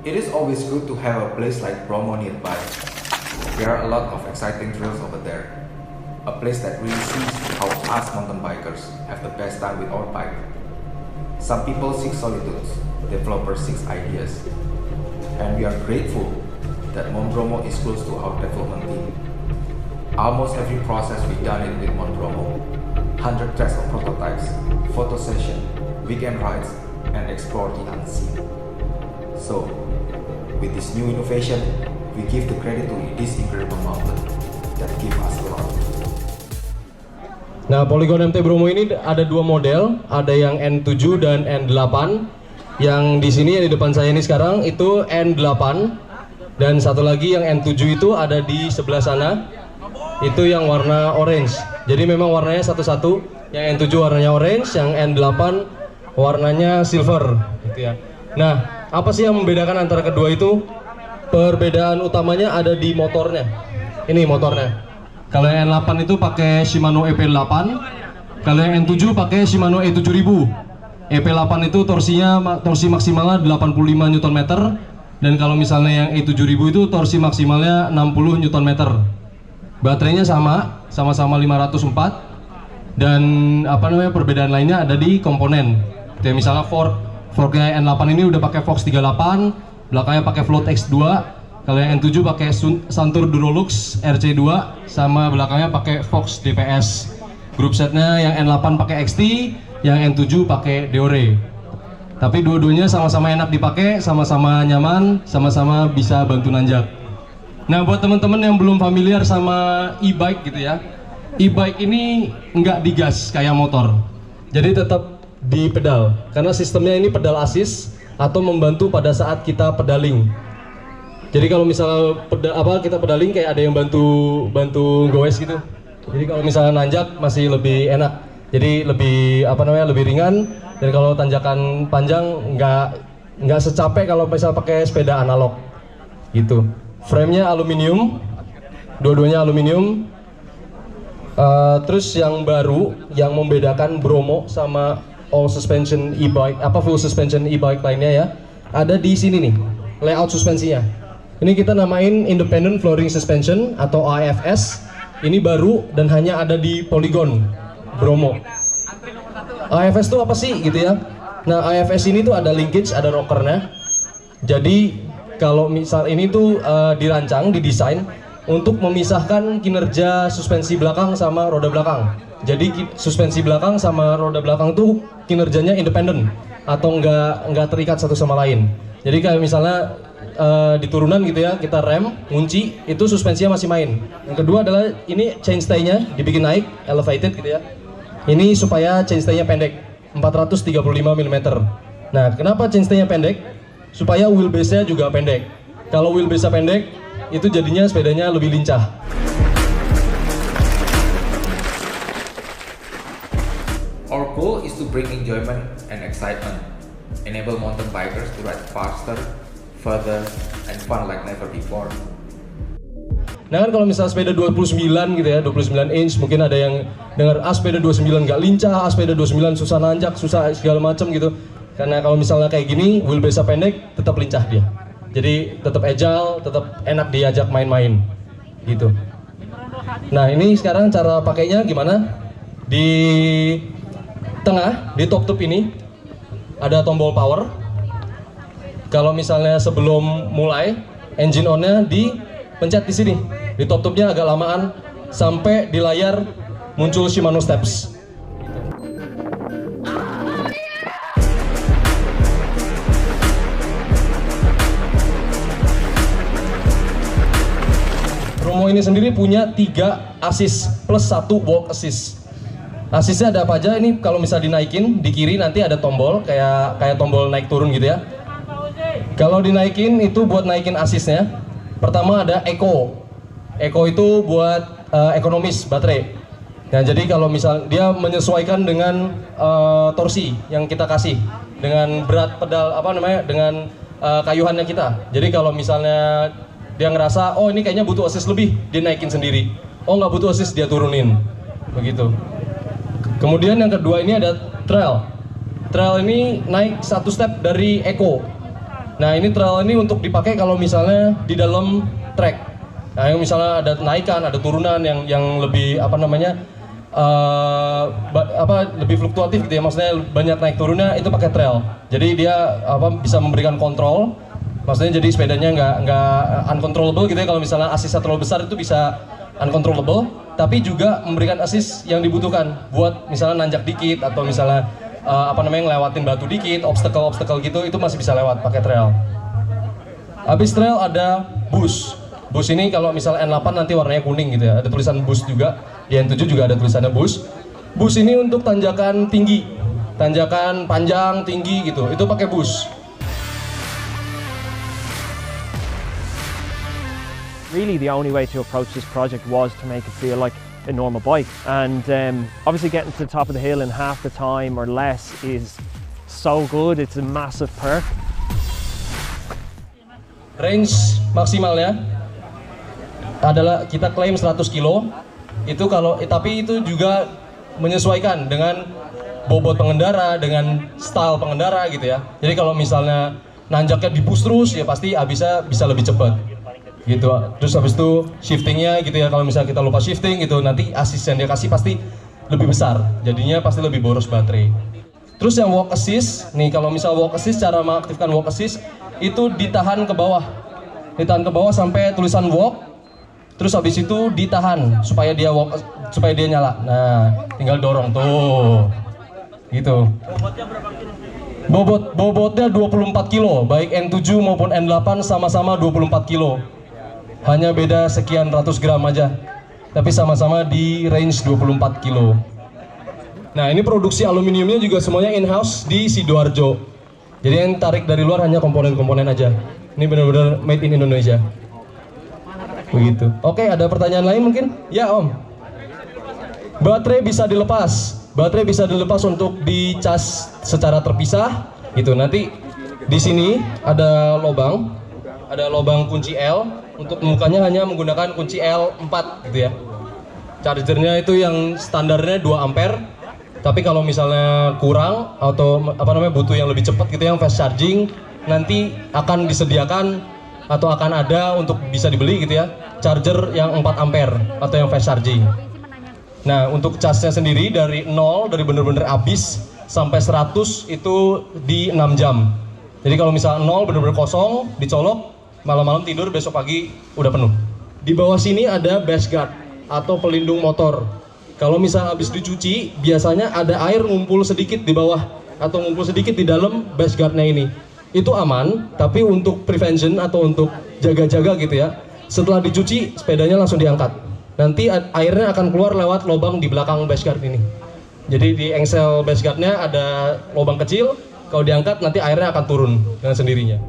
It is always good to have a place like Bromo nearby. There are a lot of exciting trails over there. A place that really sees how us mountain bikers have the best time with our bike. Some people seek solitude, developers seek ideas. And we are grateful that Mount Bromo is close to our development team. Almost every process we done it with Mount Bromo. 100 tracks of prototypes, photo session, weekend rides, and explore the unseen. So, with this new innovation, we give the credit to this incredible mountain that give us a lot. Nah, Polygon MT Bromo ini ada dua model, ada yang N7 dan N8. Yang di sini yang di depan saya ini sekarang itu N8, dan satu lagi yang N7 itu ada di sebelah sana. Itu yang warna orange. Jadi memang warnanya satu-satu. Yang N7 warnanya orange, yang N8 warnanya silver, gitu ya. Nah, apa sih yang membedakan antara kedua itu? Perbedaan utamanya ada di motornya. Ini motornya. Kalau yang N8 itu pakai Shimano EP8, kalau yang N7 pakai Shimano E7000. EP8 itu torsi maksimalnya 85 Nm, dan kalau misalnya yang E7000 itu torsi maksimalnya 60 Nm. Baterainya sama-sama 504, dan perbedaan lainnya ada di komponen. Kayak misalnya forknya N8 ini udah pakai Fox 38, belakangnya pakai Float X2. Kalau yang N7 pakai Santur Durolux RC2, sama belakangnya pakai Fox DPS. Grup setnya yang N8 pakai XT, yang N7 pakai Deore. Tapi dua-duanya sama-sama enak dipakai, sama-sama nyaman, sama-sama bisa bantu nanjak. Nah, buat teman-teman yang belum familiar sama e-bike gitu ya, e-bike ini nggak digas kayak motor, jadi tetap di pedal, karena sistemnya ini pedal assist atau membantu pada saat kita pedaling. Jadi kalau misalnya kita pedaling kayak ada yang bantu goes gitu. Jadi kalau misalnya nanjak masih lebih enak. Jadi lebih lebih ringan, dan kalau tanjakan panjang nggak secapek kalau misal pakai sepeda analog gitu. Frame-nya aluminium, dua-duanya aluminium. Terus yang baru yang membedakan Bromo sama all suspension e-bike, full suspension e-bike lainnya ya, ada di sini nih, layout suspensinya. Ini kita namain Independent Flooring Suspension atau AFS. Ini baru dan hanya ada di Polygon Bromo. AFS itu apa sih gitu ya? Nah, AFS ini tuh ada linkage, ada rockernya. Jadi kalau misal ini tuh dirancang, didesain untuk memisahkan kinerja suspensi belakang sama roda belakang. Jadi suspensi belakang sama roda belakang tuh kinerjanya independen atau nggak terikat satu sama lain. Jadi kayak misalnya di turunan gitu ya, kita rem, kunci, itu suspensinya masih main. Yang kedua adalah ini chainstay-nya dibikin naik, elevated gitu ya. Ini supaya chainstay-nya pendek, 435 mm. Nah, kenapa chainstay-nya pendek? Supaya wheelbase-nya juga pendek. Kalau wheelbase-nya pendek, itu jadinya sepedanya lebih lincah. Our goal is to bring enjoyment and excitement, enable mountain bikers to ride faster, further, and fun like never before. Nah kan kalau misalnya sepeda 29 gitu ya, 29 inch, mungkin ada yang dengar sepeda 29 nggak lincah, sepeda 29 susah nanjak, susah segala macam gitu. Karena kalau misalnya kayak gini, wheelbase pendek, tetap lincah dia. Jadi tetap agile, tetap enak diajak main-main gitu. Nah ini sekarang cara pakainya gimana? Di tengah, di top tube ini ada tombol power. Kalau misalnya sebelum mulai, engine on-nya dipencet di sini. Di top tube-nya agak lamaan sampai di layar muncul Shimano Steps. Bromo ini sendiri punya 3 assist plus 1 walk assist. Asisnya ada apa aja? Ini kalau misal dinaikin di kiri nanti ada tombol kayak tombol naik turun gitu ya. Kalau dinaikin itu buat naikin asisnya. Pertama ada eco. Eco itu buat ekonomis baterai. Nah jadi kalau misal dia menyesuaikan dengan torsi yang kita kasih, dengan berat pedal dengan kayuhannya kita. Jadi kalau misalnya dia ngerasa oh ini kayaknya butuh assist lebih, dia naikin sendiri. Oh nggak butuh assist, dia turunin. Begitu. Kemudian yang kedua ini ada trail. Trail ini naik 1 step dari eco. Nah ini trail ini untuk dipakai kalau misalnya di dalam trek. Nah yang misalnya ada naikan, ada turunan yang lebih apa namanya lebih fluktuatif gitu ya, maksudnya banyak naik turunnya, itu pakai trail. Jadi dia bisa memberikan kontrol, maksudnya jadi sepedanya nggak uncontrollable gitu ya. Kalau misalnya asisnya terlalu besar itu bisa uncontrollable, tapi juga memberikan asis yang dibutuhkan buat misalnya nanjak dikit atau misalnya ngelewatin batu dikit, obstacle gitu, itu masih bisa lewat pakai trail. Habis trail ada bus. Bus ini kalau misalnya N8 nanti warnanya kuning gitu ya, ada tulisan bus juga. Di N7 juga ada tulisannya bus. Bus ini untuk tanjakan tinggi, tanjakan panjang, tinggi gitu, itu pakai bus. Really the only way to approach this project was to make it feel like a normal bike, and obviously getting to the top of the hill in half the time or less is so good. It's a massive perk. Range maksimalnya adalah kita klaim 100 kilo. Itu tapi itu juga menyesuaikan dengan bobot pengendara, dengan style pengendara gitu ya. Jadi kalau misalnya nanjaknya di-push terus ya pasti bisa lebih cepat gitu. Terus habis itu shiftingnya gitu ya, kalau misalnya kita lupa shifting gitu, nanti assist yang dia kasih pasti lebih besar, jadinya pasti lebih boros baterai. Terus yang walk assist nih, kalau misal walk assist, cara mengaktifkan walk assist itu ditahan ke bawah sampai tulisan walk. Terus habis itu ditahan supaya dia nyala. Nah, tinggal dorong tuh. Gitu. Bobotnya 24 kilo, baik N7 maupun N8 sama-sama 24 kilo. Hanya beda sekian ratus gram aja. Tapi sama-sama di range 24 kilo. Nah, ini produksi aluminiumnya juga semuanya in-house di Sidoarjo. Jadi yang tarik dari luar hanya komponen-komponen aja. Ini benar-benar made in Indonesia. Begitu. Oke, ada pertanyaan lain mungkin? Ya, Om. Baterai bisa dilepas untuk dicas secara terpisah gitu. Nanti di sini ada lubang kunci L, untuk memukanya hanya menggunakan kunci L4 gitu ya. Chargernya itu yang standarnya 2 ampere. Tapi kalau misalnya kurang atau butuh yang lebih cepat gitu, yang fast charging, nanti akan disediakan atau akan ada untuk bisa dibeli gitu ya, charger yang 4 ampere atau yang fast charging. Nah, untuk casnya sendiri dari bener-bener habis sampai 100 itu di 6 jam. Jadi kalau misalnya 0 bener-bener kosong, dicolok, malam-malam tidur, besok pagi udah penuh. Di bawah sini ada base guard atau pelindung motor. Kalau misalnya habis dicuci, biasanya ada air ngumpul sedikit di bawah atau ngumpul sedikit di dalam base guardnya ini. Itu aman, tapi untuk prevention atau untuk jaga-jaga gitu ya, setelah dicuci sepedanya langsung diangkat. Nanti airnya akan keluar lewat lubang di belakang base guard ini. Jadi di engsel base guardnya ada lubang kecil, kalau diangkat nanti airnya akan turun dengan sendirinya.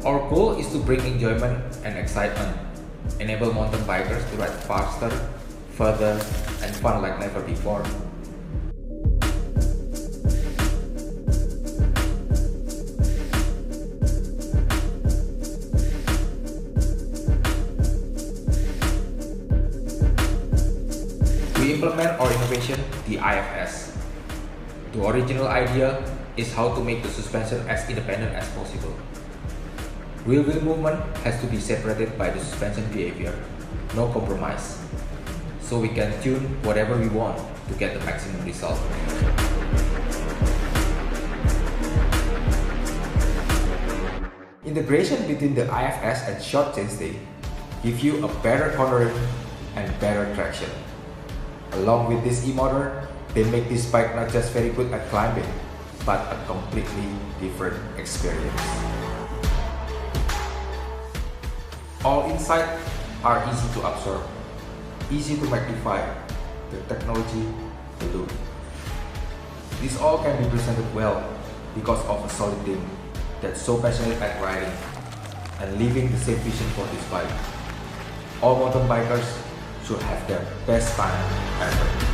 Our goal is to bring enjoyment and excitement, enable mountain bikers to ride faster, further, and fun like never before. We implement our innovation, the IFS. The original idea is how to make the suspension as independent as possible. Real wheel movement has to be separated by the suspension behavior, no compromise. So we can tune whatever we want to get the maximum result. Integration between the IFS and short chainstay give you a better cornering and better traction. Along with this e-motor, they make this bike not just very good at climbing, but a completely different experience. All insights are easy to absorb, easy to magnify, the technology to do. This all can be presented well because of a solid team that's so passionate at riding and living the same vision for this bike. All mountain bikers should have their best time ever.